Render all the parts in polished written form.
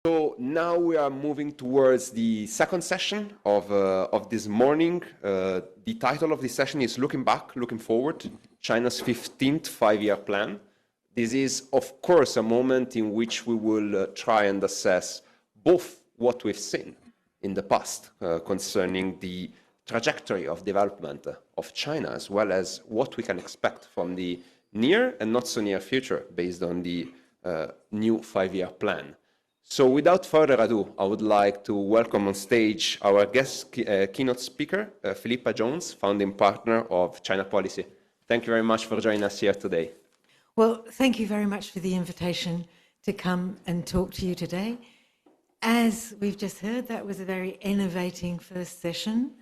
So now we are moving towards the second session of this morning. The title of this session is Looking Back, Looking Forward, China's 15th Five-Year Plan. This is, of course, a moment in which we will try and assess both what we've seen in the past concerning the trajectory of development of China, as well as what we can expect from the near and not so near future based on the new five-year plan. So without further ado, I would like to welcome on stage our guest keynote speaker, Philippa Jones, founding partner of China Policy. Thank you very much for joining us here today. Well, thank you very much for the invitation to come and talk to you today. As we've just heard, that was a very innovating first session.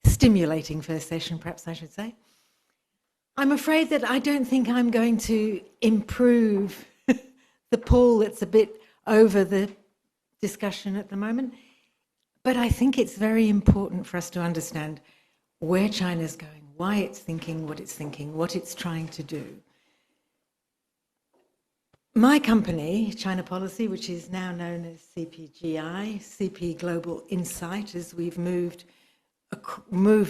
Stimulating first session, perhaps I should say. I'm afraid that I don't think I'm going to improve the pool that's a bit over the discussion at the moment. But I think it's very important for us to understand where China's going, why it's thinking, what it's trying to do. My company, China Policy, which is now known as CPGI, CP Global Insight, as we've moved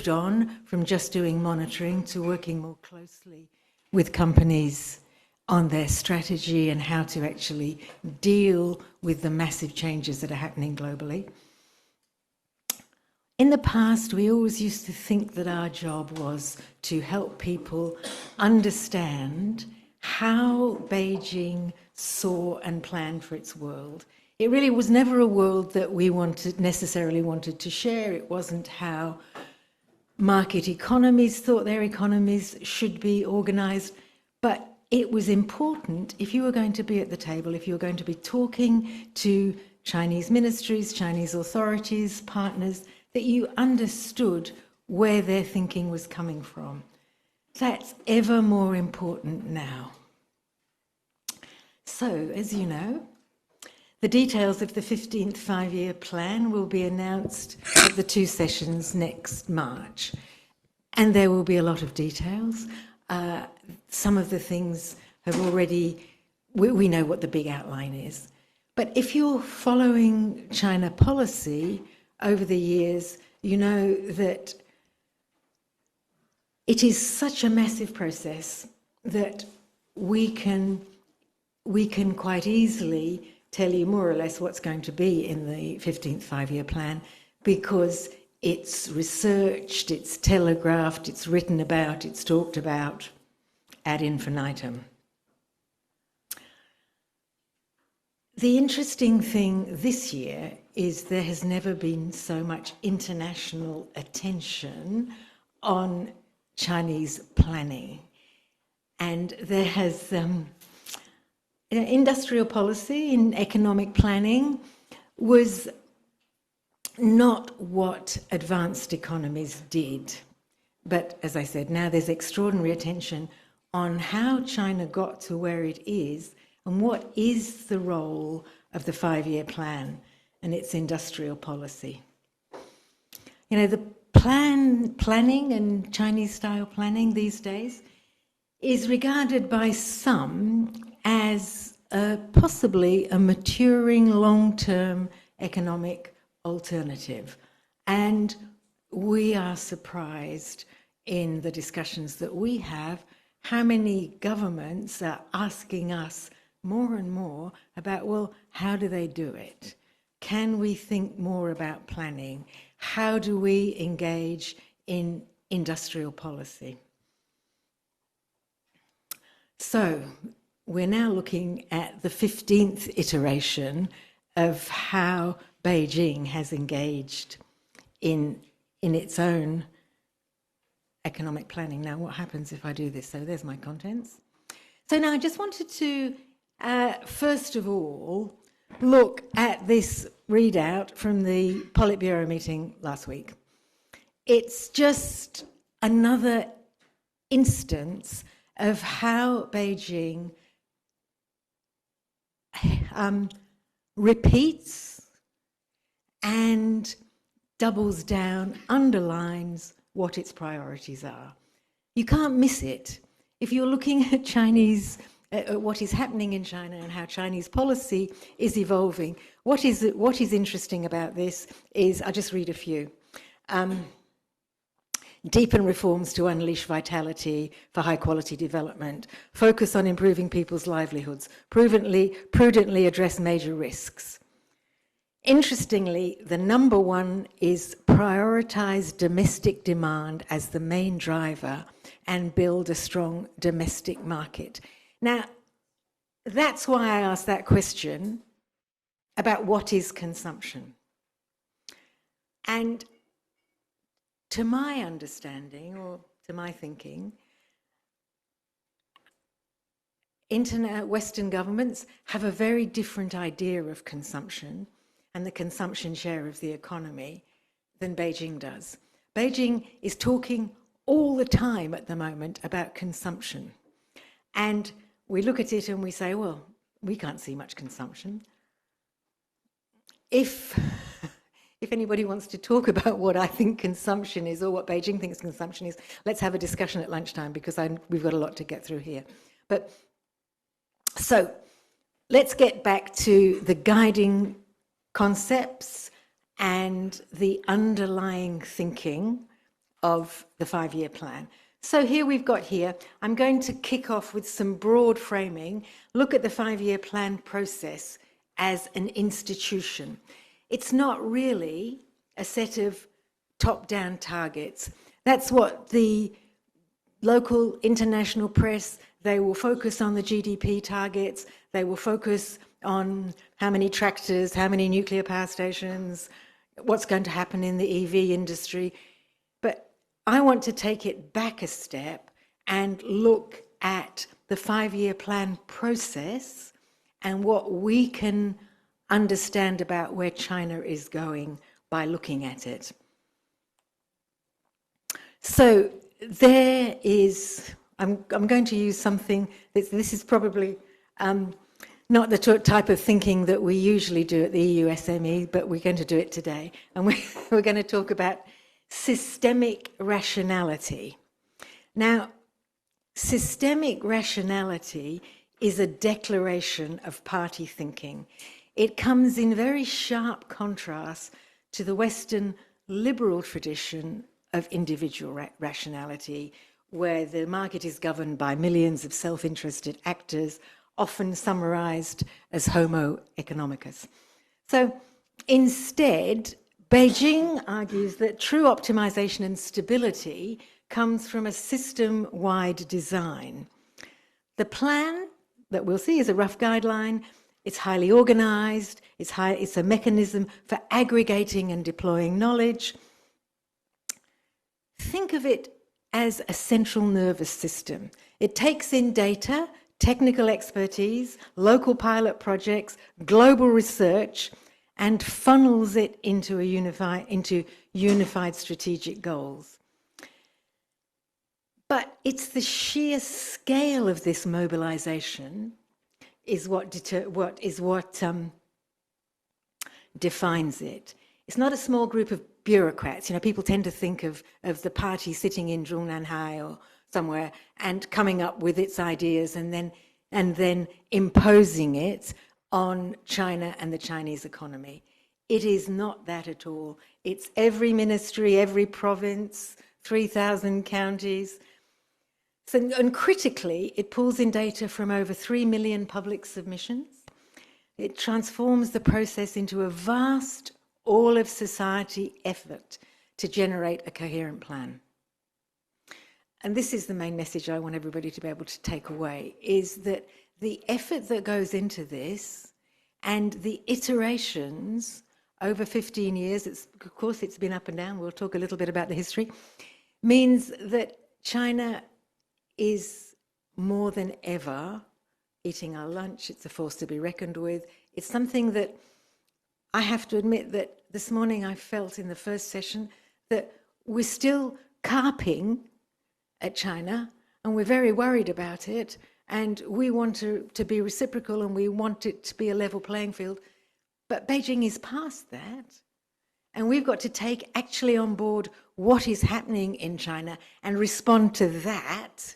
on from just doing monitoring to working more closely with companies on their strategy and how to actually deal with the massive changes that are happening globally. In the past, we always used to think that our job was to help people understand how Beijing saw and planned for its world. It really was never a world that we necessarily wanted to share. It wasn't how market economies thought their economies should be organized, but it was important, if you were going to be at the table, if you were going to be talking to Chinese ministries, Chinese authorities, partners, that you understood where their thinking was coming from. That's ever more important now. So, as you know, the details of the 15th five-year plan will be announced at the two sessions next March. And there will be a lot of details. Some of the things have already, we know what the big outline is. But if you're following China Policy over the years, you know that it is such a massive process that we can quite easily tell you more or less what's going to be in the 15th five-year plan, because it's researched, it's telegraphed, it's written about, it's talked about ad infinitum. The interesting thing this year is there has never been so much international attention on Chinese planning. And there has industrial policy in economic planning was not what advanced economies did. But as I said, now there's extraordinary attention on how China got to where it is and what is the role of the five-year plan and its industrial policy. You know, the planning and Chinese-style planning these days is regarded by some as possibly a maturing long-term economic alternative. And we are surprised in the discussions that we have how many governments are asking us more and more about, well, how do they do it? Can we think more about planning? How do we engage in industrial policy? So we're now looking at the 15th iteration of how Beijing has engaged in its own economic planning. Now, what happens if I do this? So there's my contents. So now I just wanted to, first of all, look at this readout from the Politburo meeting last week. It's just another instance of how Beijing repeats and doubles down, underlines what its priorities are. You can't miss it. If you're looking at Chinese what is happening in China and how Chinese policy is evolving. What is interesting about this is, I'll just read a few. Deepen reforms to unleash vitality for high-quality development. Focus on improving people's livelihoods. Prudently address major risks. Interestingly, the number one is prioritize domestic demand as the main driver and build a strong domestic market. Now, that's why I asked that question about what is consumption. And to my understanding, or to my thinking, Western governments have a very different idea of consumption and the consumption share of the economy than Beijing does. Beijing is talking all the time at the moment about consumption. And we look at it and we say, well, we can't see much consumption. If anybody wants to talk about what I think consumption is or what Beijing thinks consumption is, let's have a discussion at lunchtime, because we've got a lot to get through here. But so let's get back to the guiding concepts and the underlying thinking of the 5-year plan. So here we've got here, I'm going to kick off with some broad framing, look at the 5-year plan process as an institution. It's not really a set of top-down targets. That's what the local international press, they will focus on the GDP targets, they will focus on how many tractors, how many nuclear power stations, what's going to happen in the EV industry. But I want to take it back a step and look at the 5-year plan process and what we can understand about where China is going by looking at it. So there is, I'm going to use something, this is probably not the type of thinking that we usually do at the EU SME, but we're going to do it today. And we're going to talk about systemic rationality. Now, systemic rationality is a declaration of party thinking. It comes in very sharp contrast to the Western liberal tradition of individual rationality, where the market is governed by millions of self-interested actors, often summarized as homo economicus. So instead, Beijing argues that true optimization and stability comes from a system-wide design. The plan that we'll see is a rough guideline. It's highly organized. It's a mechanism for aggregating and deploying knowledge. Think of it as a central nervous system. It takes in data, technical expertise, local pilot projects, global research, and funnels it into unified strategic goals. But it's the sheer scale of this mobilization is what defines it. It's not a small group of bureaucrats. You know, people tend to think of the party sitting in Zhongnanhai or somewhere and coming up with its ideas and then imposing it on China and the Chinese economy. It is not that at all. It's every ministry, every province, 3,000 counties. So, and critically, it pulls in data from over 3 million public submissions. It transforms the process into a vast, all-of-society effort to generate a coherent plan. And this is the main message I want everybody to be able to take away, is that the effort that goes into this and the iterations over 15 years, of course it's been up and down, we'll talk a little bit about the history, means that China is more than ever eating our lunch. It's a force to be reckoned with. It's something that I have to admit that this morning I felt in the first session that we're still carping at China and we're very worried about it, and we want to be reciprocal and we want it to be a level playing field. But Beijing is past that. And we've got to take actually on board what is happening in China and respond to that,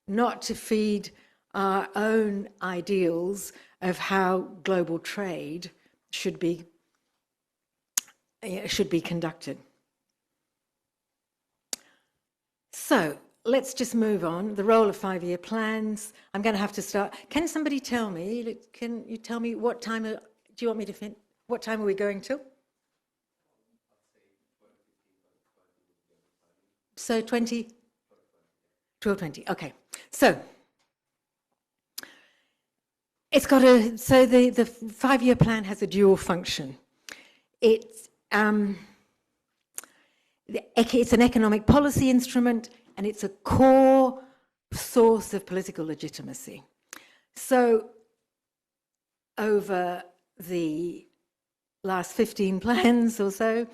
not to feed our own ideals of how global trade should be conducted. So let's just move on. The role of 5-year plans. I'm going to have to start. Can somebody tell me? Can you tell me what time? Do you want me to finish? What time are we going till? So 20? 12:20. Okay. So it's got a. So the 5-year plan has a dual function. It's an economic policy instrument, and it's a core source of political legitimacy. So over the last 15 plans or so,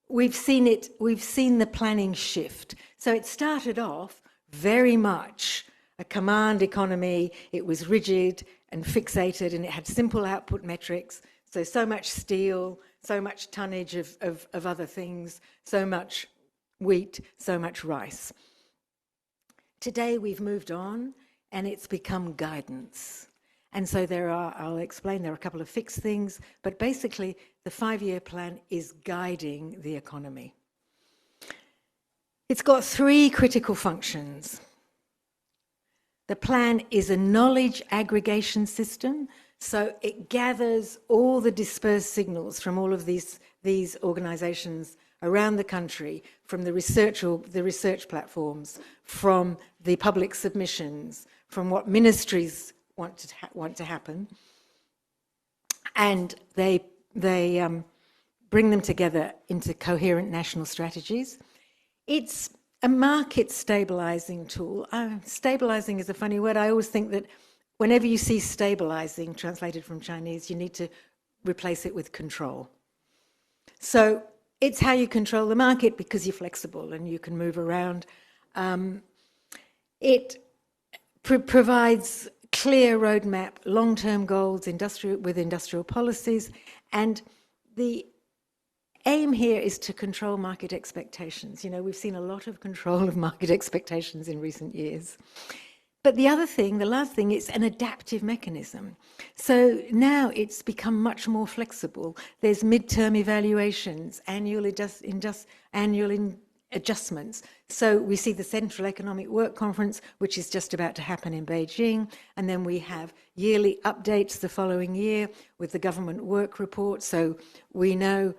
we've seen the planning shift. So it started off very much a command economy. It was rigid and fixated, and it had simple output metrics. So much steel, so much tonnage of other things, so much wheat, so much rice. Today we've moved on, and it's become guidance. And so I'll explain, there are a couple of fixed things, but basically the 5-year plan is guiding the economy. It's got 3 critical functions. The plan is a knowledge aggregation system, so it gathers all the dispersed signals from all of these organisations around the country, from the research platforms, from the public submissions, from what ministries want to happen, and they bring them together into coherent national strategies. It's a market stabilising tool. Stabilising is a funny word. I always think that whenever you see stabilising translated from Chinese, you need to replace it with control. So it's how you control the market, because you're flexible and you can move around. It provides clear roadmap, long-term goals, with industrial policies, and the aim here is to control market expectations. You know, we've seen a lot of control of market expectations in recent years. But the last thing, it's an adaptive mechanism. So now it's become much more flexible. There's midterm evaluations, annual adjustments. So we see the Central Economic Work Conference, which is just about to happen in Beijing, and then we have yearly updates the following year with the government work report, so we know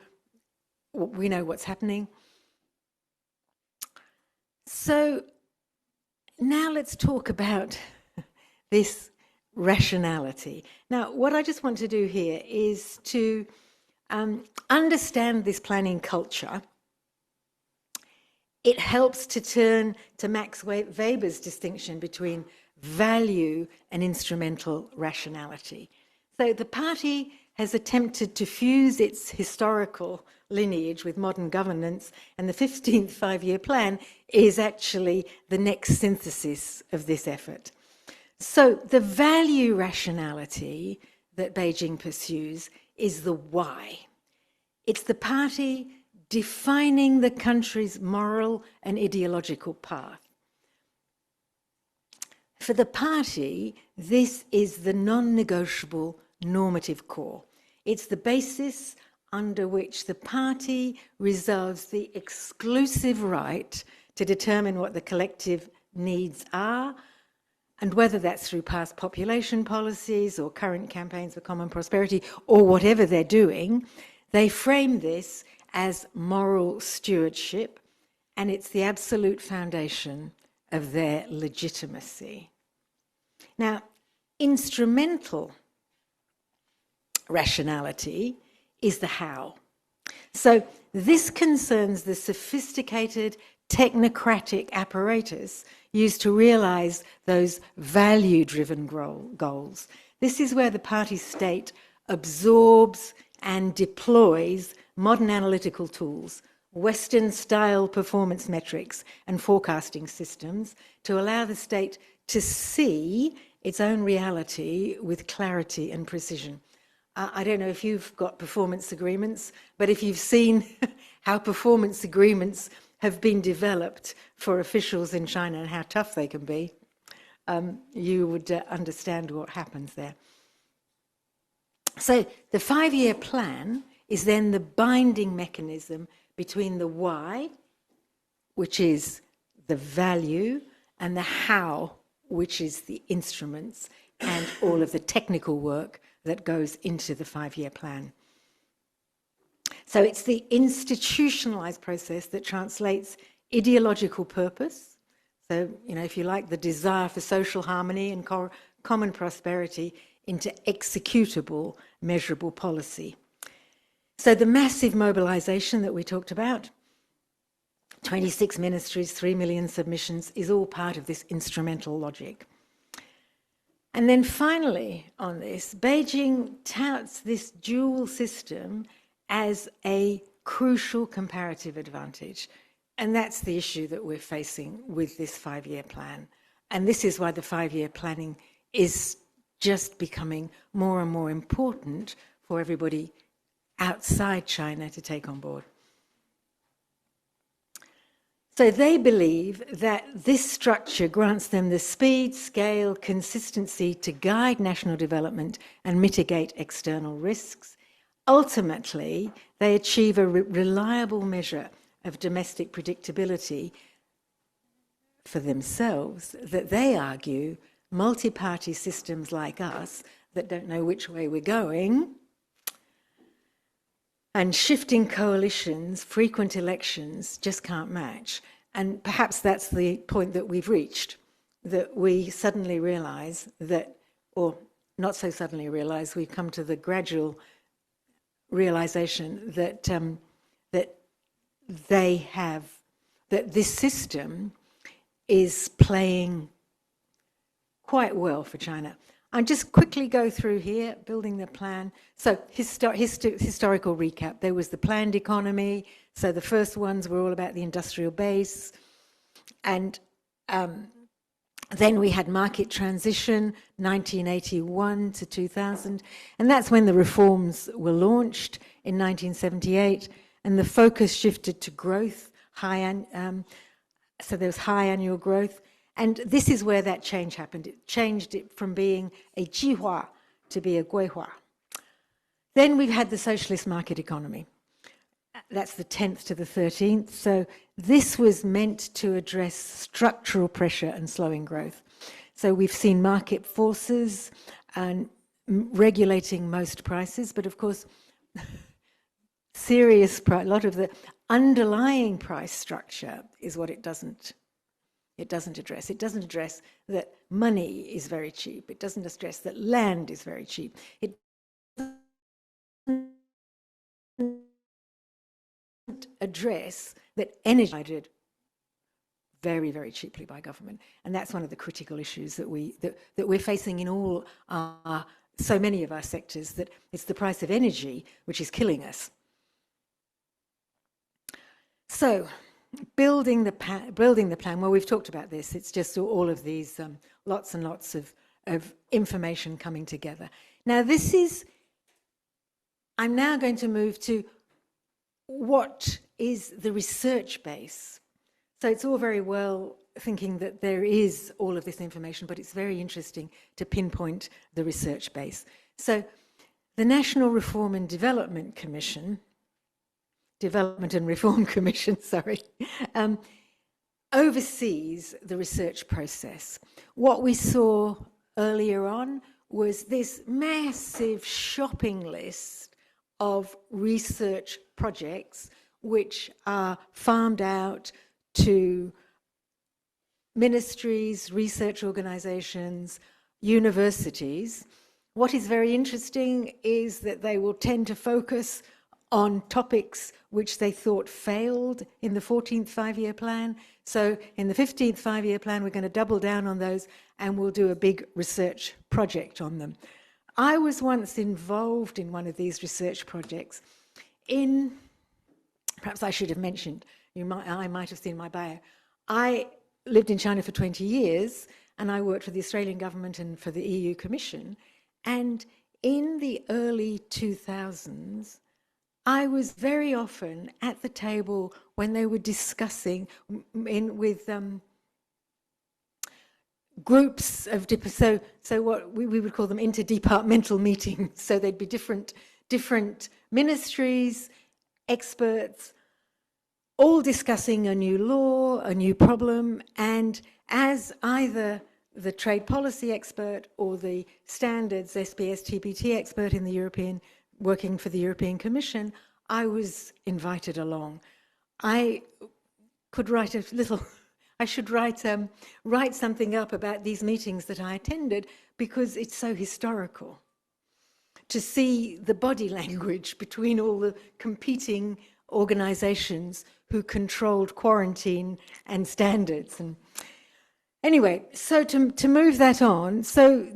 what's happening. So now let's talk about this rationality. Now, what I just want to do here is to understand this planning culture. It helps to turn to Max Weber's distinction between value and instrumental rationality. So the party has attempted to fuse its historical lineage with modern governance, and the 15th 5-year plan is actually the next synthesis of this effort. So the value rationality that Beijing pursues is the why. It's the party defining the country's moral and ideological path. For the party, this is the non-negotiable normative core. It's the basis under which the party reserves the exclusive right to determine what the collective needs are, and whether that's through past population policies or current campaigns for common prosperity or whatever they're doing, they frame this as moral stewardship, and it's the absolute foundation of their legitimacy. Now, instrumental rationality is the how. So this concerns the sophisticated technocratic apparatus used to realise those value-driven goals. This is where the party state absorbs and deploys modern analytical tools, Western-style performance metrics and forecasting systems to allow the state to see its own reality with clarity and precision. I don't know if you've got performance agreements, but if you've seen how performance agreements have been developed for officials in China and how tough they can be, you would understand what happens there. So the 5-year plan is then the binding mechanism between the why, which is the value, and the how, which is the instruments and all of the technical work that goes into the 5-year plan. So it's the institutionalized process that translates ideological purpose. So, you know, if you like, the desire for social harmony and common prosperity into executable, measurable policy. So the massive mobilization that we talked about, 26 ministries, 3 million submissions, is all part of this instrumental logic. And then finally on this, Beijing touts this dual system as a crucial comparative advantage. And that's the issue that we're facing with this 5-year plan. And this is why the 5-year planning is just becoming more and more important for everybody outside China to take on board. So they believe that this structure grants them the speed, scale, consistency to guide national development and mitigate external risks. Ultimately, they achieve a reliable measure of domestic predictability for themselves that they argue multi-party systems like us that don't know which way we're going, and shifting coalitions, frequent elections, just can't match. And perhaps that's the point that we've reached, that we suddenly realise that, or not so suddenly realise, we've come to the gradual realisation that that this system is playing quite well for China. I'll just quickly go through here, building the plan. So historical recap. There was the planned economy. So the first ones were all about the industrial base. And then we had market transition, 1981 to 2000. And that's when the reforms were launched in 1978. And the focus shifted to growth, so there was high annual growth. And this is where that change happened. It changed it from being a jihua to be a guihua. Then we've had the socialist market economy. That's the 10th to the 13th. So this was meant to address structural pressure and slowing growth. So we've seen market forces and regulating most prices, but of course, a lot of the underlying price structure is what it doesn't address. It doesn't address that money is very cheap. It doesn't address that land is very cheap. It doesn't address that energy is provided very, very cheaply by government. And that's one of the critical issues that we're facing in all so many of our sectors, that it's the price of energy which is killing us. So, building the plan, well, we've talked about this. It's just all of these lots and lots of information coming together. Now, I'm now going to move to what is the research base. So it's all very well thinking that there is all of this information, but it's very interesting to pinpoint the research base. So the National Reform and Development Commission, oversees the research process. What we saw earlier on was this massive shopping list of research projects which are farmed out to ministries, research organizations, universities. What is very interesting is that they will tend to focus on topics which they thought failed in the 14th five-year plan. So in the 15th five-year plan, we're going to double down on those and we'll do a big research project on them. I was once involved in one of these research projects perhaps I should have mentioned, I might have seen my bio. I lived in China for 20 years and I worked for the Australian government and for the EU Commission. And in the early 2000s, I was very often at the table when they were discussing with groups of so what we would call them interdepartmental meetings. So there'd be different ministries, experts, all discussing a new law, a new problem, and as either the trade policy expert or the standards SPS TPT expert in the European, working for the European Commission, I was invited along. I could write a little, I should write something up about these meetings that I attended, because it's so historical to see the body language between all the competing organizations who controlled quarantine and standards. And anyway, so to move that on, so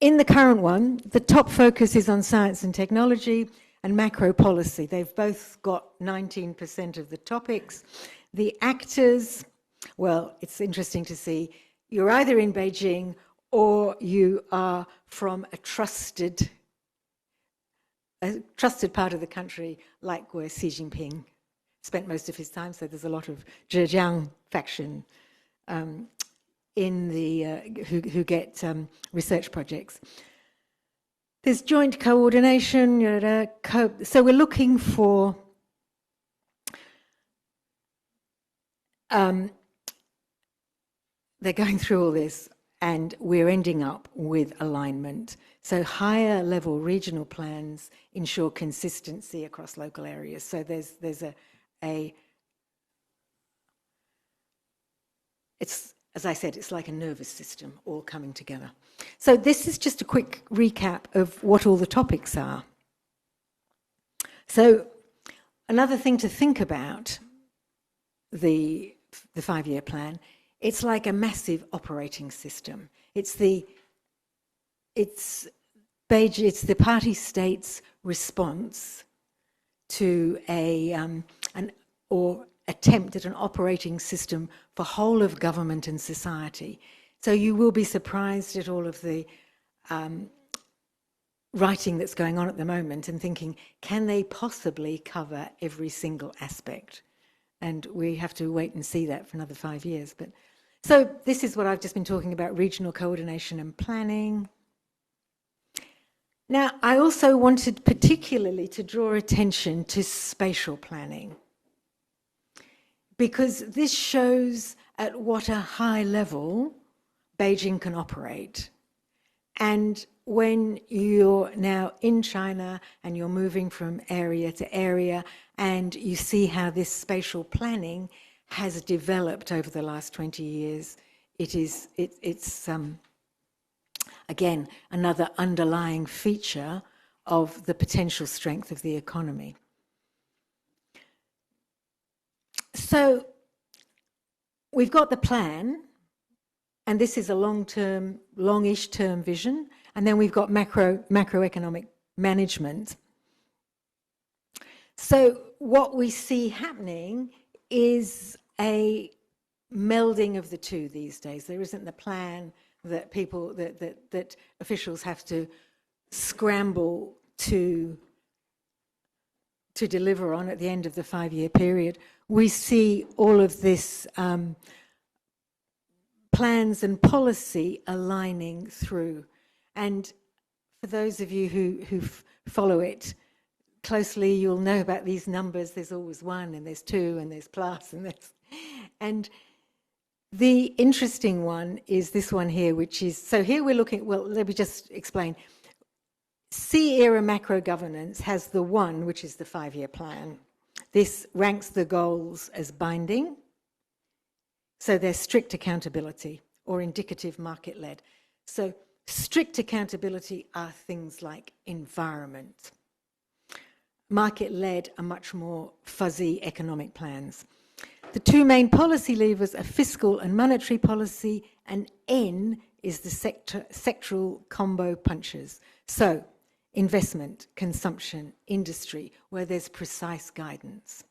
in the current one, the top focus is on science and technology and macro policy. They've both got 19% of the topics. The actors, well, it's interesting to see, you're either in Beijing or you are from a trusted part of the country, like where Xi Jinping spent most of his time. So there's a lot of Zhejiang faction in the who get research projects. There's joint coordination. So we're looking for they're going through all this, and we're ending up with alignment. So higher level regional plans ensure consistency across local areas. So there's it's, as I said, it's like a nervous system all coming together. So this is just a quick recap of what all the topics are. So another thing to think about the 5-year plan, it's like a massive operating system. It's the party state's response to an attempt at an operating system for whole of government and society. So you will be surprised at all of the writing that's going on at the moment and thinking, can they possibly cover every single aspect? And we have to wait and see that for another 5 years. But so this is what I've just been talking about, regional coordination and planning. Now, I also wanted particularly to draw attention to spatial planning, because this shows at what a high level Beijing can operate. And when you're now in China and you're moving from area to area, and you see how this spatial planning has developed over the last 20 years, it's again, another underlying feature of the potential strength of the economy. So we've got the plan, and this is a long-term, longish term vision, and then we've got macroeconomic management. So what we see happening is a melding of the two these days. There isn't the plan that people, that officials have to scramble to deliver on at the end of the 5-year period. We see all of this plans and policy aligning through. And for those of you who follow it closely, you'll know about these numbers. There's always 1, and there's 2, and there's plus, and there's... And the interesting one is this one here, which is... So here we're looking... Well, let me just explain. C-era macro governance has the 1, which is the 5-year plan. This ranks the goals as binding. So there's strict accountability or indicative market-led. So strict accountability are things like environment. Market-led are much more fuzzy economic plans. The 2 main policy levers are fiscal and monetary policy, and N is the sectoral combo punches. So investment, consumption, industry, where there's precise guidance.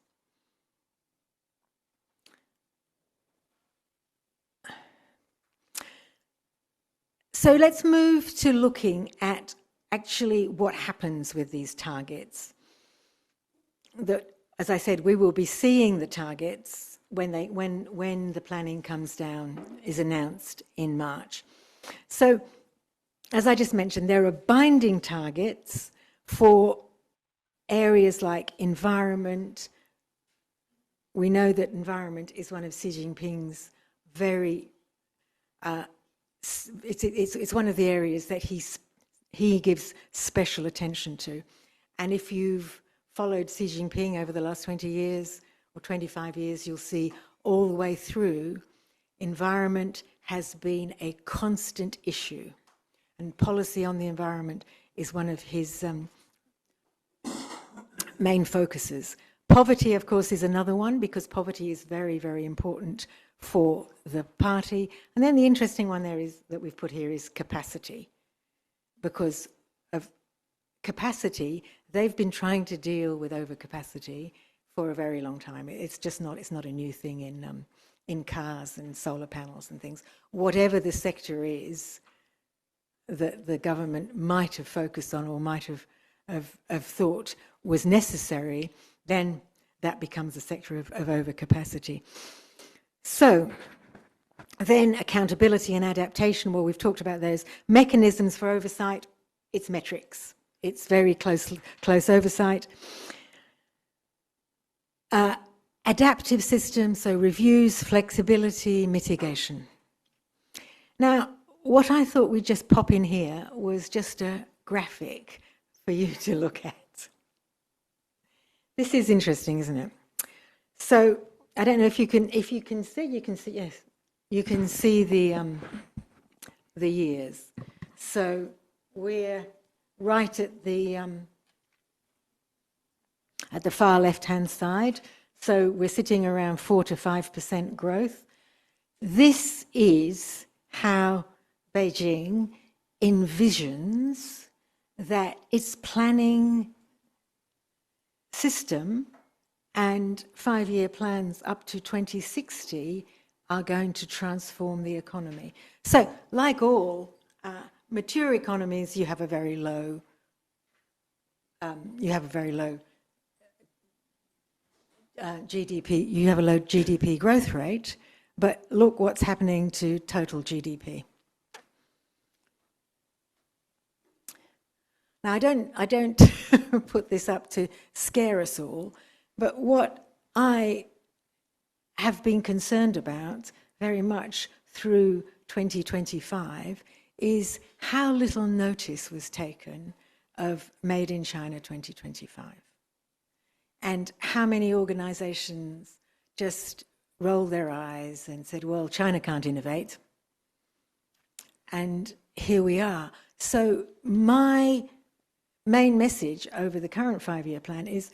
So let's move to looking at actually what happens with these targets. That, as I said, we will be seeing the targets when the planning comes down, is announced in March. So, as I just mentioned, there are binding targets for areas like environment. We know that environment is one of Xi Jinping's very, it's one of the areas that he gives special attention to. And if you've followed Xi Jinping over the last 20 years or 25 years, you'll see all the way through, environment has been a constant issue. And policy on the environment is one of his main focuses. Poverty, of course, is another one, because poverty is very, very important for the party. And then the interesting one there is that we've put here is capacity. Because of capacity, they've been trying to deal with overcapacity for a very long time. It's not a new thing in cars and solar panels and things. Whatever the sector is that the government might have focused on or might have thought was necessary, then that becomes a sector of overcapacity. So then accountability and adaptation, well, we've talked about those. Mechanisms for oversight, it's metrics. It's very close oversight. Adaptive systems, so reviews, flexibility, mitigation. Now, what I thought we'd just pop in here was just a graphic for you to look at. This is interesting, isn't it? So I don't know if you can see, yes, you can see the years. So we're right at the far left-hand side. So we're sitting around 4 to 5% growth. This is how Beijing envisions that its planning system and 5-year plans up to 2060 are going to transform the economy. So, like all mature economies, you have a very low GDP. You have a low GDP growth rate, but look what's happening to total GDP. Now, I don't put this up to scare us all, but what I have been concerned about very much through 2025 is how little notice was taken of Made in China 2025. And how many organizations just rolled their eyes and said, well, China can't innovate. And here we are. So my main message over the current 5-year plan is,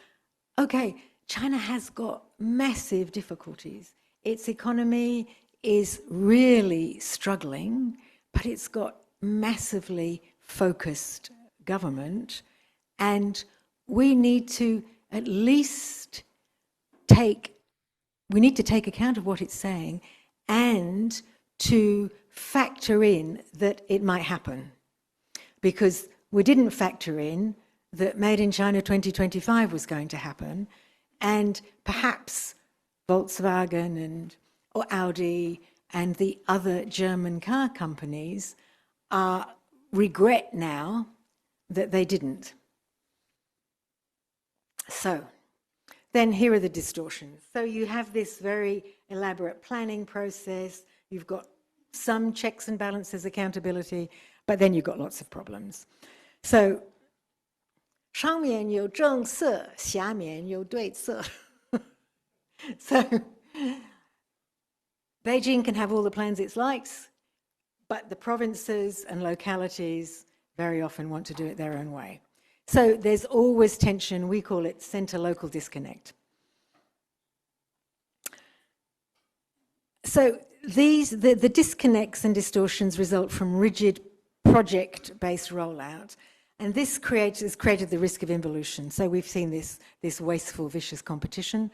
okay, China has got massive difficulties. Its economy is really struggling, but it's got massively focused government, and we need to at least take account of what it's saying and to factor in that it might happen. Because we didn't factor in that Made in China 2025 was going to happen, and perhaps Volkswagen or Audi and the other German car companies regret now that they didn't. So then here are the distortions. So you have this very elaborate planning process, you've got some checks and balances, accountability, but then you've got lots of problems. So 上面有政策，下面有对策. So Beijing can have all the plans it likes, but the provinces and localities very often want to do it their own way. So there's always tension. We call it centre-local disconnect. So the disconnects and distortions result from rigid project-based rollout, and this has created the risk of involution. So we've seen this wasteful, vicious competition.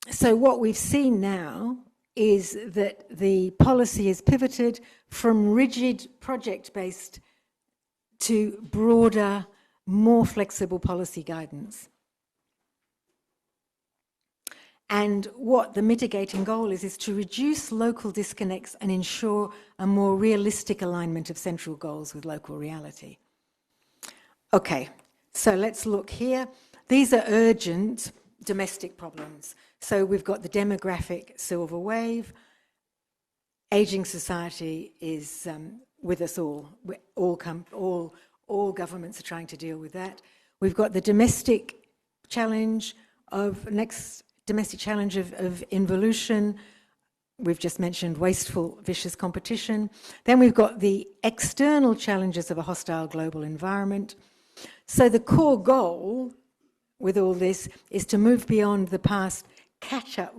So what we've seen now is that the policy is pivoted from rigid project-based to broader, more flexible policy guidance. And what the mitigating goal is to reduce local disconnects and ensure a more realistic alignment of central goals with local reality. Okay, so let's look here. These are urgent domestic problems. So we've got the demographic silver wave. Aging society is with us all. All governments are trying to deal with that. We've got the domestic challenge of involution. We've just mentioned wasteful, vicious competition. Then we've got the external challenges of a hostile global environment. So the core goal with all this is to move beyond the past catch-up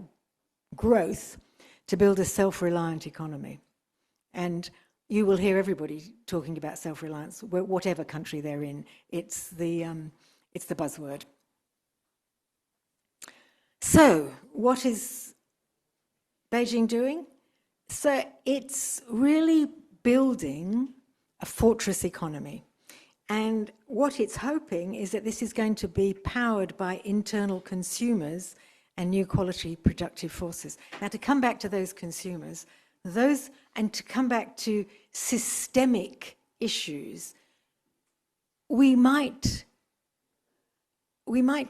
growth to build a self-reliant economy. And you will hear everybody talking about self-reliance, whatever country they're in. It's the buzzword. So what is Beijing doing? So it's really building a fortress economy. And what it's hoping is that this is going to be powered by internal consumers and new quality productive forces. Now, to come back to those consumers, and to come back to systemic issues, we might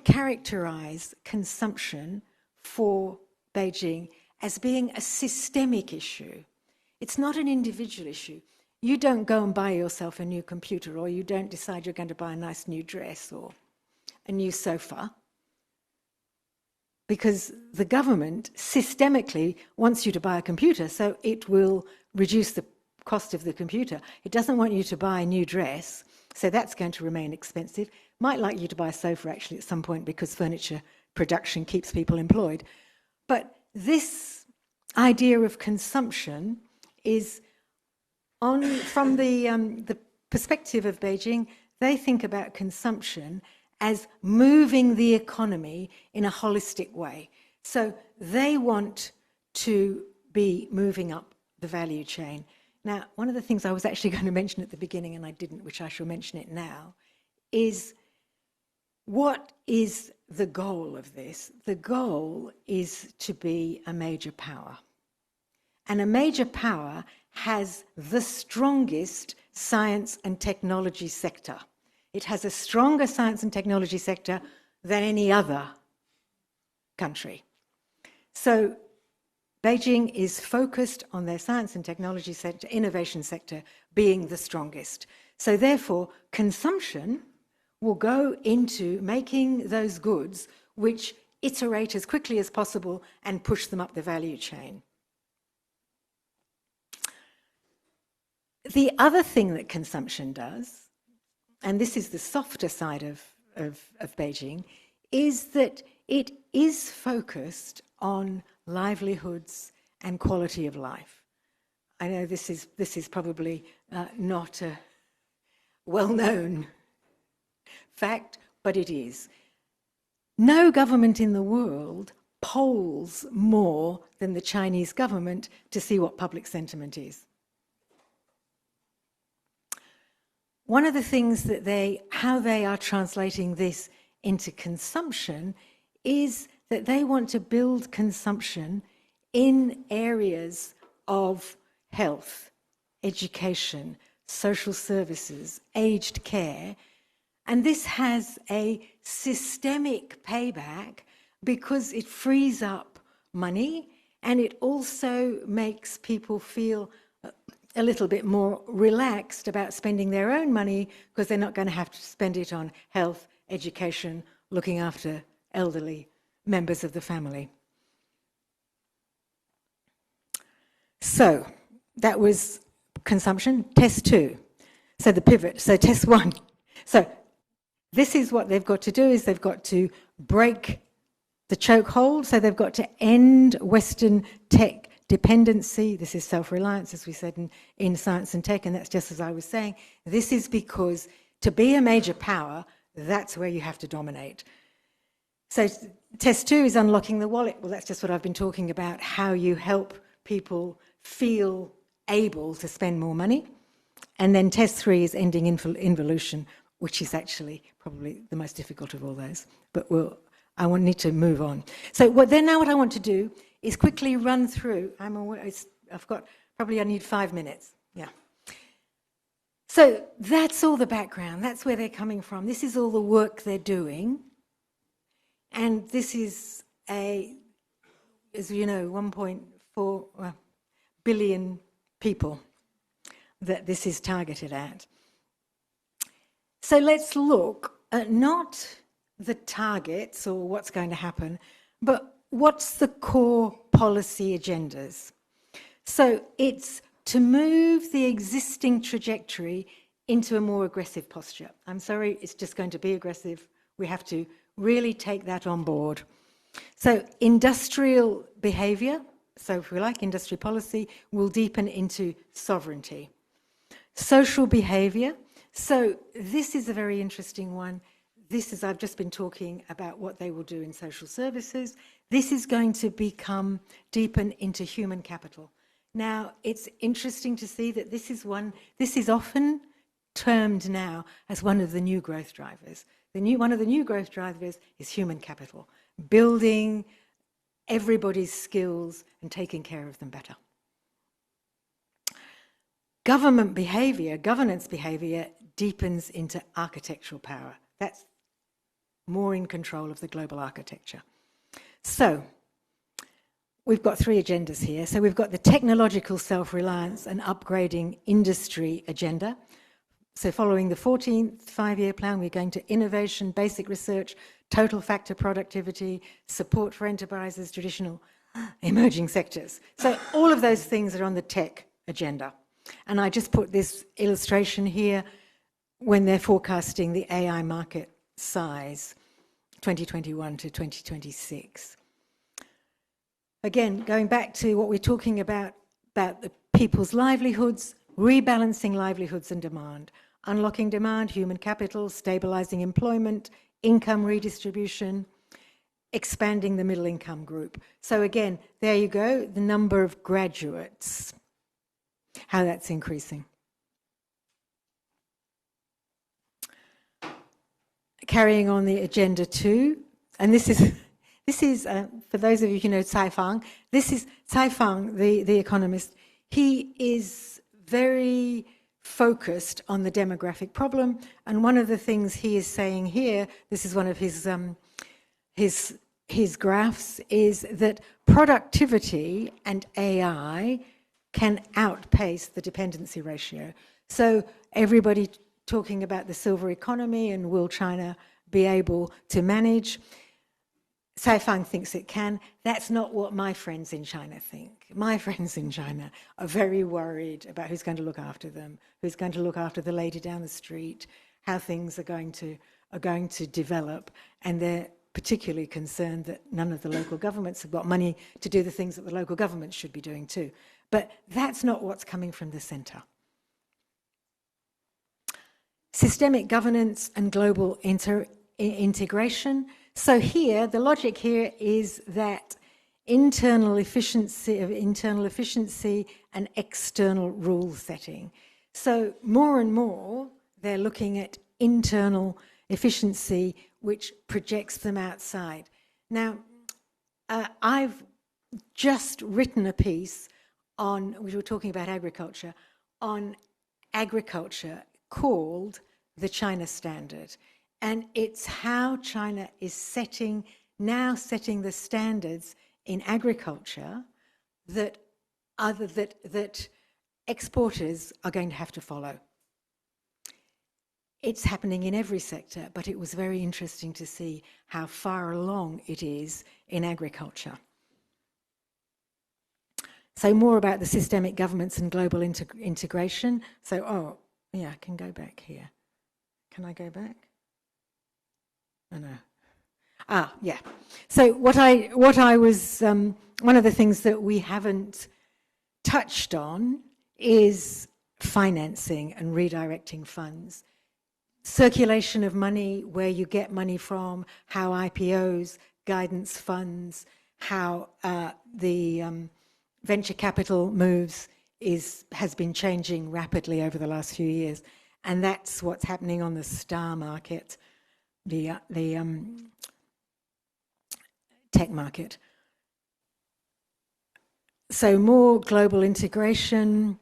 characterize consumption for Beijing as being a systemic issue. It's not an individual issue. You don't go and buy yourself a new computer, or you don't decide you're going to buy a nice new dress or a new sofa, because the government systemically wants you to buy a computer, so it will reduce the cost of the computer. It doesn't want you to buy a new dress, so that's going to remain expensive. Might like you to buy a sofa actually at some point, because furniture production keeps people employed. But this idea of consumption is from the perspective of Beijing. They think about consumption as moving the economy in a holistic way. So they want to be moving up the value chain. Now, one of the things I was actually going to mention at the beginning, and I didn't, which I shall mention it now, is what is the goal of this? The goal is to be a major power. And a major power has the strongest science and technology sector. It has a stronger science and technology sector than any other country. So Beijing is focused on their science and technology sector, innovation sector, being the strongest. So therefore, consumption will go into making those goods which iterate as quickly as possible and push them up the value chain. The other thing that consumption does, and this is the softer side of Beijing, is that it is focused on livelihoods and quality of life. I know this is probably not a well-known fact, but it is. No government in the world polls more than the Chinese government to see what public sentiment is. One of the things that how they are translating this into consumption is that they want to build consumption in areas of health, education, social services, aged care. And this has a systemic payback because it frees up money, and it also makes people feel a little bit more relaxed about spending their own money, because they're not going to have to spend it on health, education, looking after elderly members of the family. So that was consumption. Test 2. So the pivot. So test 1. So this is what they've got to do, is they've got to break the chokehold. So they've got to end Western tech dependency. This is self-reliance, as we said in science and tech, and that's just as I was saying. This is because to be a major power, that's where you have to dominate. So test 2 is unlocking the wallet. Well, that's just what I've been talking about, how you help people feel able to spend more money. And then test 3 is ending involution, which is actually probably the most difficult of all those. But need to move on. So what I want to do is quickly run through. I need 5 minutes. Yeah. So that's all the background. That's where they're coming from. This is all the work they're doing. And this is as you know, 1.4 billion people that this is targeted at. So let's look at not the targets or what's going to happen, but what's the core policy agendas. So it's to move the existing trajectory into a more aggressive posture. I'm sorry, it's just going to be aggressive. We have to really take that on board. So industrial behaviour, so if we like industry policy, will deepen into sovereignty. Social behaviour, so this is a very interesting one. I've just been talking about what they will do in social services. This is going to deepen into human capital. Now, it's interesting to see that this is often termed now as one of the new growth drivers. One of the new growth drivers is human capital, building everybody's skills and taking care of them better. Governance behaviour deepens into architectural power. That's more in control of the global architecture. So, we've got 3 agendas here. So we've got the technological self-reliance and upgrading industry agenda. So following the 14th five-year plan, we're going to innovation, basic research, total factor productivity, support for enterprises, traditional emerging sectors. So all of those things are on the tech agenda. And I just put this illustration here when they're forecasting the AI market size, 2021 to 2026. Again, going back to what we're talking about the people's livelihoods, rebalancing livelihoods and demand, unlocking demand, human capital, stabilizing employment, income redistribution, expanding the middle income group. So again, there you go, the number of graduates, how that's increasing. Carrying on the agenda 2, and this is for those of you who know Cai Fang, this is Cai Fang, the economist. He is very focused on the demographic problem, and one of the things he is saying here, this is one of his graphs, is that productivity and AI can outpace the dependency ratio. So everybody talking about the silver economy and will China be able to manage? Cai Fang thinks it can. That's not what my friends in China think. My friends in China are very worried about who's going to look after them, who's going to look after the lady down the street, how things are going to develop, and they're particularly concerned that none of the local governments have got money to do the things that the local governments should be doing too. But that's not what's coming from the centre. Systemic governance and global integration. So here, the logic here is that internal efficiency and external rule setting. So more and more, they're looking at internal efficiency, which projects them outside. Now, I've just written a piece on, we were talking about agriculture, on agriculture called the China Standard. And it's how China is now setting the standards in agriculture that exporters are going to have to follow. It's happening in every sector, but it was very interesting to see how far along it is in agriculture. So more about the systemic governance and global integration. So, yeah, I can go back here. Can I go back? Oh, no. Yeah. So what I was, one of the things that we haven't touched on is financing and redirecting funds. Circulation of money, where you get money from, how IPOs, guidance funds, how the venture capital moves has been changing rapidly over the last few years. And that's what's happening on the STAR market, the tech market. So more global integration,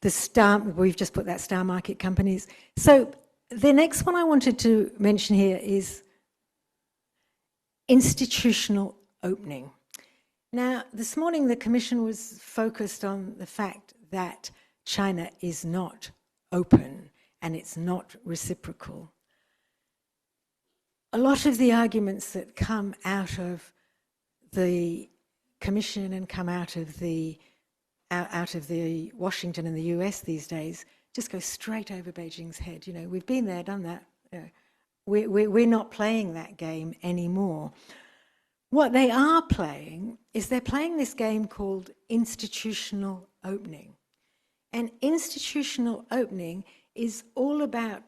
we've just put that star market companies. So the next one I wanted to mention here is institutional opening. Now, this morning the Commission was focused on the fact that China is not open and it's not reciprocal. A lot of the arguments that come out of the Commission and come out of the Washington and the US these days just go straight over Beijing's head. You know, we've been there, done that. You know, we're not playing that game anymore. What they are playing is they're playing this game called institutional opening. And institutional opening is all about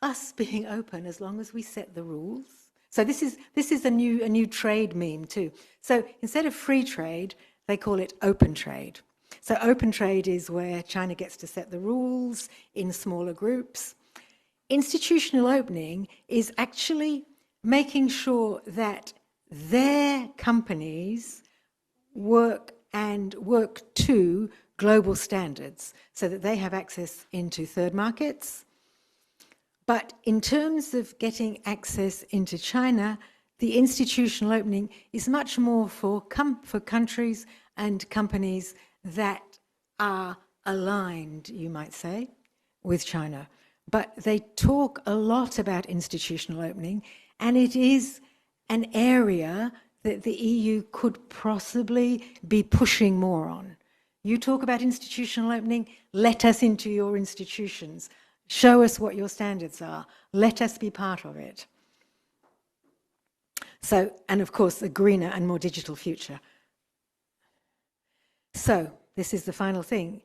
us being open as long as we set the rules. So this is a new trade meme too. So instead of free trade, they call it open trade. So open trade is where China gets to set the rules in smaller groups. Institutional opening is actually making sure that their companies work to global standards so that they have access into third markets. But in terms of getting access into China, the institutional opening is much more for countries and companies that are aligned, you might say, with China. But they talk a lot about institutional opening, and it is an area that the EU could possibly be pushing more on. You talk about institutional opening, let us into your institutions. Show us what your standards are. Let us be part of it. So, and of course, a greener and more digital future. So, this is the final thing.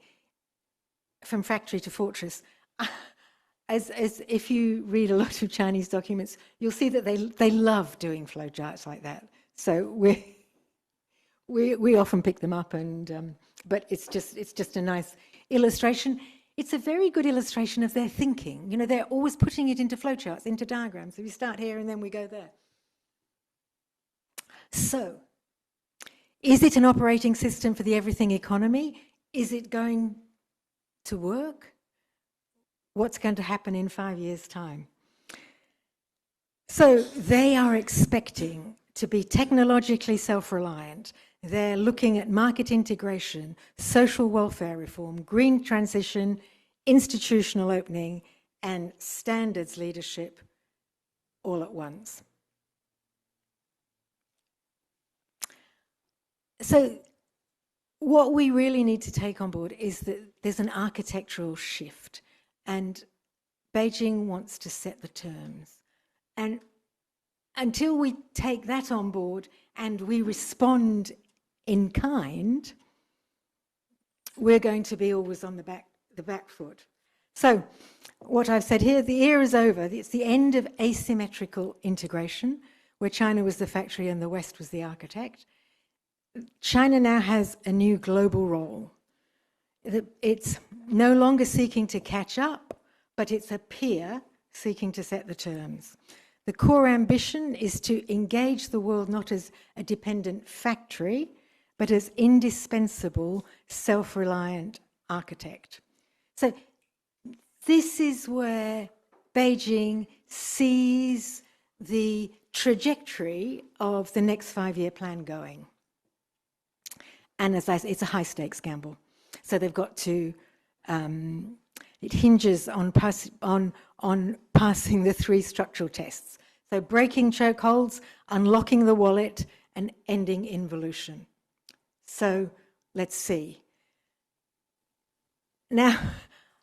From factory to fortress. As if you read a lot of Chinese documents, you'll see that they love doing flowcharts like that. So we often pick them up, and but it's just a nice illustration. It's a very good illustration of their thinking. You know, they're always putting it into flowcharts, into diagrams. So we start here and then we go there. So, is it an operating system for the everything economy? Is it going to work? What's going to happen in 5 years' time? So they are expecting to be technologically self-reliant. They're looking at market integration, social welfare reform, green transition, institutional opening, and standards leadership all at once. So what we really need to take on board is that there's an architectural shift, and Beijing wants to set the terms. And until we take that on board and we respond in kind, we're going to be always on the back foot. So what I've said here, the era is over. It's the end of asymmetrical integration, where China was the factory and the West was the architect. China now has a new global role. It's no longer seeking to catch up, but it's a peer seeking to set the terms. The core ambition is to engage the world not as a dependent factory, but as indispensable, self-reliant architect. So this is where Beijing sees the trajectory of the next 5-year plan going. And as I say, it's a high-stakes gamble. So they've got to, it hinges on passing the 3 structural tests. So breaking chokeholds, unlocking the wallet, and ending involution. So let's see. Now,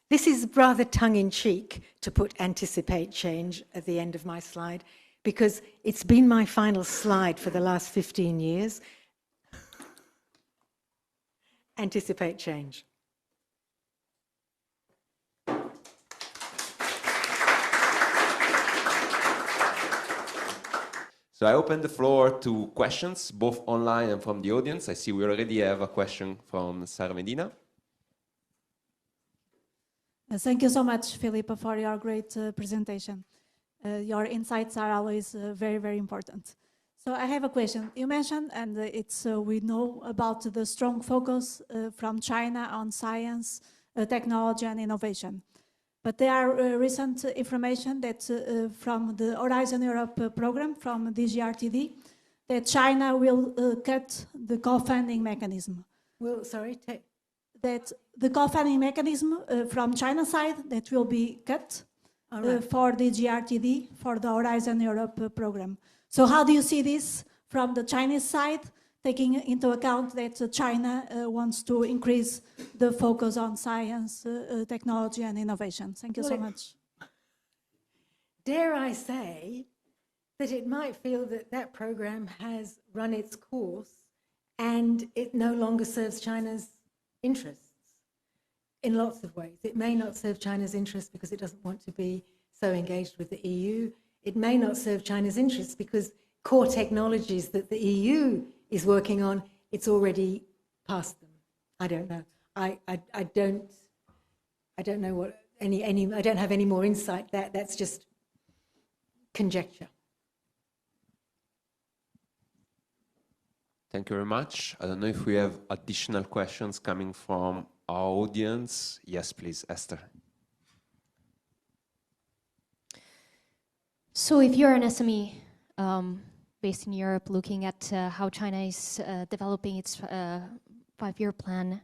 this is rather tongue-in-cheek to put anticipate change at the end of my slide, because it's been my final slide for the last 15 years. Anticipate change. So I open the floor to questions, both online and from the audience. I see we already have a question from Sarah Medina. Thank you so much, Philippa, for your great presentation. Your insights are always very, very important. So I have a question. You mentioned, and it's we know about the strong focus from China on science, technology, and innovation. But there are recent information that from the Horizon Europe program from DGRTD that China will cut the co-funding mechanism. Well, sorry, That the co-funding mechanism from China side that will be cut for the GRTD for the Horizon Europe program. So how do you see this from the Chinese side, taking into account that China wants to increase the focus on science, technology and innovation? Thank you so much. Dare I say that it might feel that that program has run its course and it no longer serves China's interests in lots of ways. It may not serve China's interests because it doesn't want to be so engaged with the EU. It may not serve China's interests because core technologies that the EU is working on, it's already past them. I don't know. I don't know what I don't have any more insight. That's just conjecture. Thank you very much. I don't know if we have additional questions coming from our audience. Yes, please, Esther. So if you're an SME based in Europe looking at how China is developing its 5-year plan,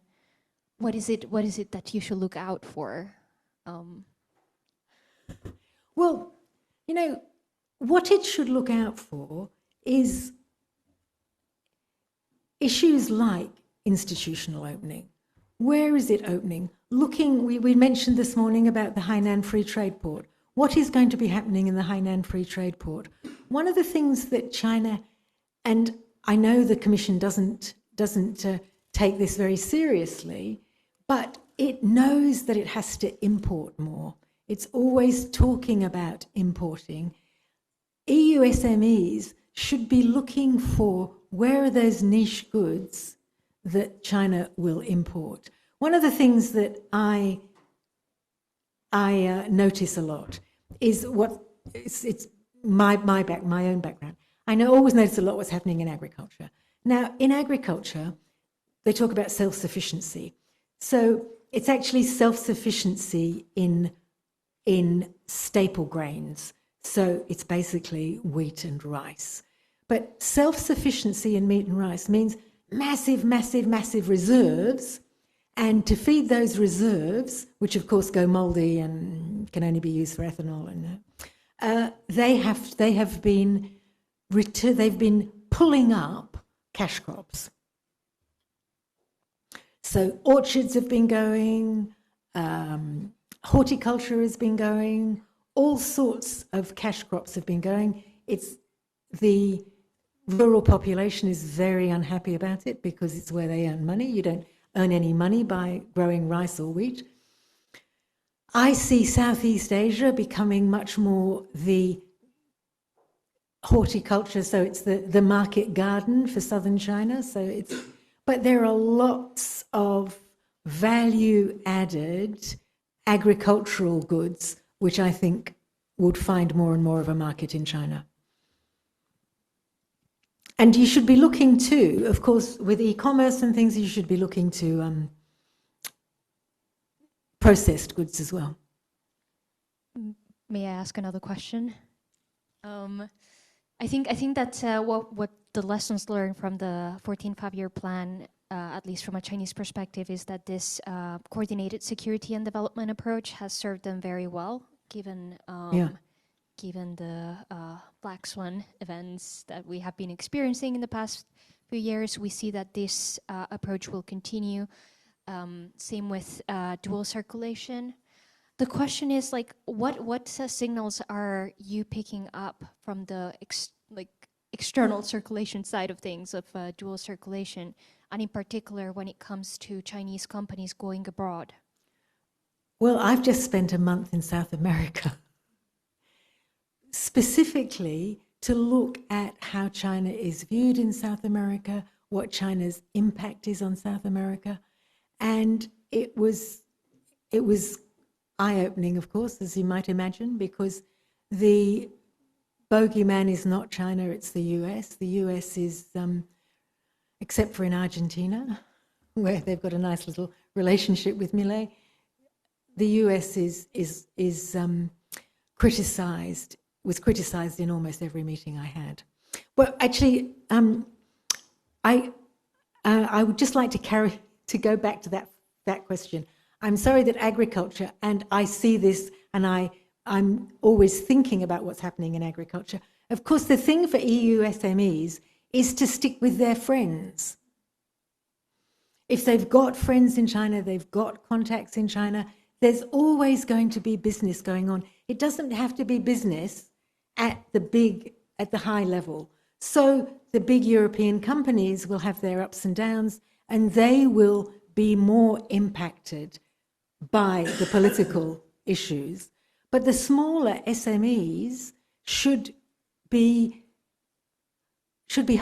what is it that you should look out for? Well, you know, what it should look out for is issues like institutional opening. Where is it opening? We mentioned this morning about the Hainan Free Trade Port. What is going to be happening in the Hainan Free Trade Port? One of the things that China, and I know the Commission doesn't take this very seriously, but it knows that it has to import more. It's always talking about importing. EU SMEs should be looking for where are those niche goods that China will import. One of the things that I notice a lot is it's my own background. Always notice a lot what's happening in agriculture. Now, in agriculture, they talk about self-sufficiency. So it's actually self-sufficiency in staple grains. So it's basically wheat and rice. But self-sufficiency in meat and rice means massive, massive, massive reserves. And to feed those reserves, which of course go mouldy and can only be used for ethanol, and they've been pulling up cash crops. So orchards have been going, horticulture has been going, all sorts of cash crops have been going. The rural population is very unhappy about it because it's where they earn money. You don't earn any money by growing rice or wheat. I see Southeast Asia becoming much more the horticulture, so it's the market garden for southern China. But there are lots of value-added agricultural goods which I think would find more and more of a market in China. And you should be looking too, of course, with e-commerce and things, you should be looking to processed goods as well. May I ask another question? I think that what the lessons learned from the 14th five-year plan, at least from a Chinese perspective, is that this coordinated security and development approach has served them very well, given the Black Swan events that we have been experiencing in the past few years. We see that this approach will continue. Same with dual circulation. The question is, like, what signals are you picking up from the external circulation side of things of dual circulation, and in particular when it comes to Chinese companies going abroad? Well, I've just spent a month in South America, specifically to look at how China is viewed in South America, what China's impact is on South America. And it was eye-opening, of course, as you might imagine, because bogeyman is not China, it's the US. The US is, except for in Argentina, where they've got a nice little relationship with Milei, the US was criticised in almost every meeting I had. Well, actually, I would just like to go back to that question. I'm sorry that agriculture, and I see this, and I'm always thinking about what's happening in agriculture. Of course, the thing for EU SMEs is to stick with their friends. If they've got friends in China, they've got contacts in China, there's always going to be business going on. It doesn't have to be business at the high level. So the big European companies will have their ups and downs, and they will be more impacted by the political issues. But the smaller SMEs should be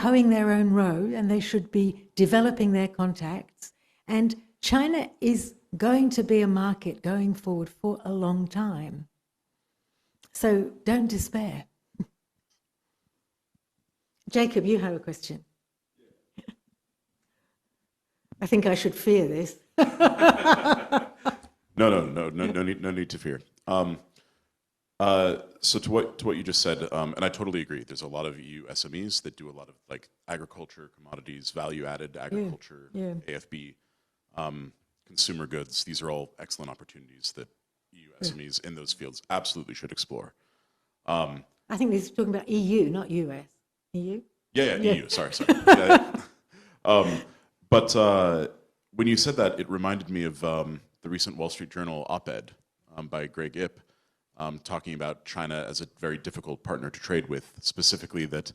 hoeing their own road, and they should be developing their contacts. And China is going to be a market going forward for a long time. So don't despair. Jacob, you have a question. I think I should fear this. No need to fear. So to what you just said, and I totally agree. There's a lot of EU SMEs that do a lot of like agriculture, commodities, value-added agriculture, AFB, consumer goods. These are all excellent opportunities that EU SMEs in those fields absolutely should explore. I think he's talking about EU, not US. EU? Yeah. EU. Sorry. But when you said that, it reminded me of the recent Wall Street Journal op-ed by Greg Ip, talking about China as a very difficult partner to trade with, specifically that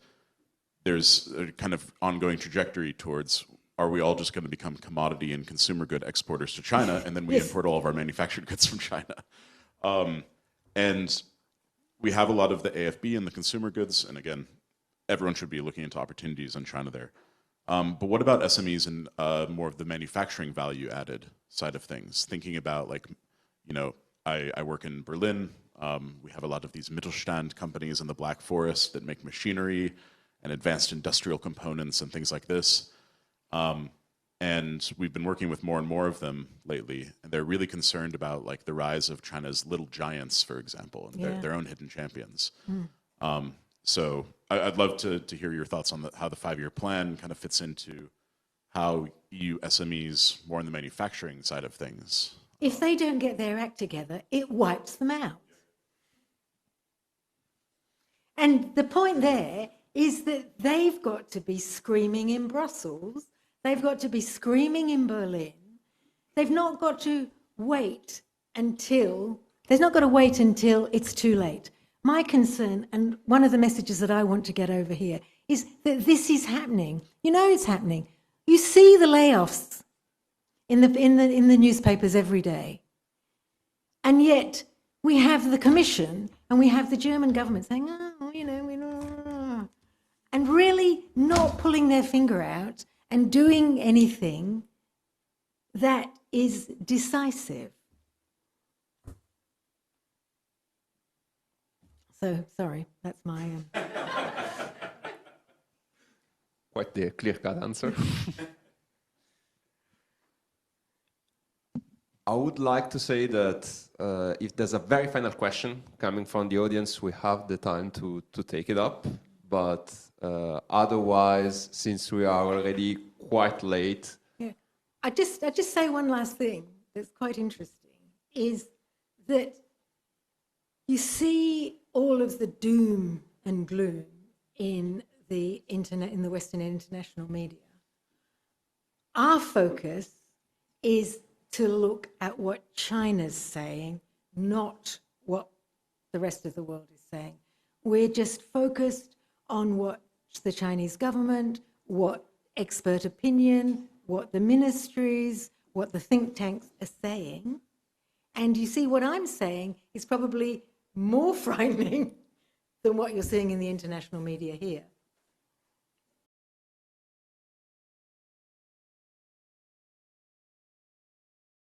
there's a kind of ongoing trajectory towards, are we all just going to become commodity and consumer good exporters to China, and then we import all of our manufactured goods from China? And we have a lot of the AFB and the consumer goods, and again, everyone should be looking into opportunities in China there. But what about SMEs and more of the manufacturing value added side of things? Thinking about like, I work in Berlin. We have a lot of these Mittelstand companies in the Black Forest that make machinery and advanced industrial components and things like this. And we've been working with more and more of them lately, and they're really concerned about like the rise of China's little giants, for example, and their own hidden champions. So I'd love to hear your thoughts on how the 5-year plan kind of fits into how EU SMEs, more on the manufacturing side of things. If they don't get their act together, it wipes them out. And the point there is that they've got to be screaming in Brussels, they've got to be screaming in Berlin, they've not got to wait until it's too late. My concern, and one of the messages that I want to get over here, is that this is happening. You know it's happening. You see the layoffs in the newspapers every day. And yet we have the Commission and we have the German government saying, and really not pulling their finger out and doing anything that is decisive. So, sorry, that's my... Quite the clear-cut answer. I would like to say that if there's a very final question coming from the audience, we have the time to take it up. But otherwise, since we are already quite late... Yeah. I just say one last thing that's quite interesting, is that you see all of the doom and gloom in the internet, in the Western international media. Our focus is to look at what China's saying, not what the rest of the world is saying. We're just focused on what the Chinese government, what expert opinion, what the ministries, what the think tanks are saying. And you see, what I'm saying is probably more frightening than what you're seeing in the international media here.